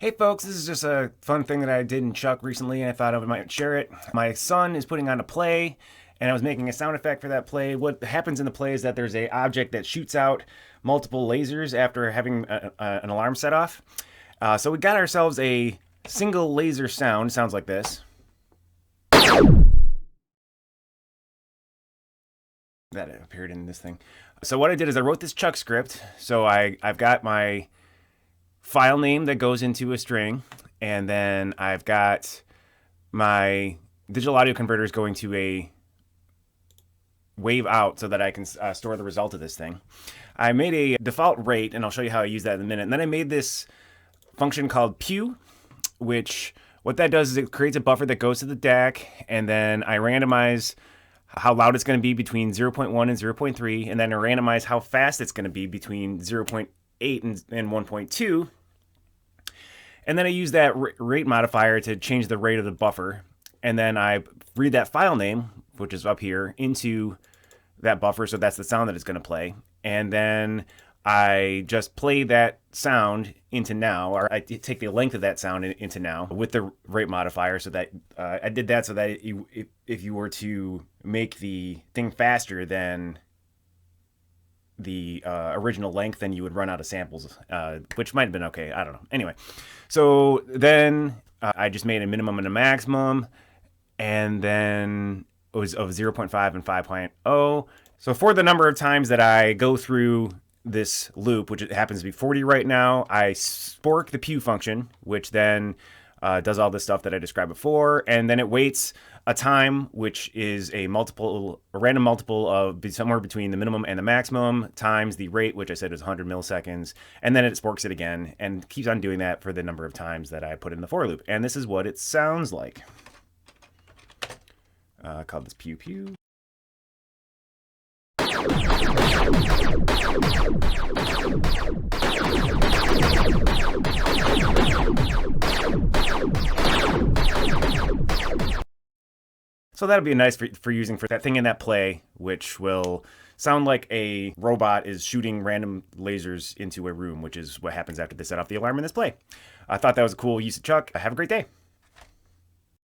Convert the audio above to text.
Hey folks, this is just a fun thing that I did in Chuck recently, and I thought I might share it. My son is putting on a play, and I was making a sound effect for that play. What happens in the play is that there's a object that shoots out multiple lasers after having an alarm set off. So we got ourselves a single laser sound. Sounds like this. That appeared in this thing. So what I did is I wrote this Chuck script. So I've got my file name that goes into a string, and then I've got my digital audio converters going to a wave out so that I can store the result of this thing. I made a default rate, and I'll show you how I use that in a minute. And then I made this function called pew, which what that does is it creates a buffer that goes to the DAC, and then I randomize how loud it's going to be between 0.1 and 0.3, and then I randomize how fast it's going to be between 0.8 and 1.2. And then I use that rate modifier to change the rate of the buffer. And then I read that file name, which is up here, into that buffer. So that's the sound that it's going to play. And then I just play that sound into now, or I take the length of that sound into now with the rate modifier. So that I did that so that if you were to make the thing faster than the original length, then you would run out of samples, which might have been okay. I don't know. Anyway, so then I just made a minimum and a maximum, and then it was of 0.5 and 5.0. So for the number of times that I go through this loop, which it happens to be 40 right now, I spork the pew function, which then does all the stuff that I described before, and then it waits a time, which is a random multiple of somewhere between the minimum and the maximum times the rate, which I said is 100 milliseconds, and then it sporks it again and keeps on doing that for the number of times that I put in the for loop. And this is what it sounds like. I call this pew pew. So that'll be nice for using for that thing in that play, which will sound like a robot is shooting random lasers into a room, which is what happens after they set off the alarm in this play. I thought that was a cool use of Chuck. Have a great day.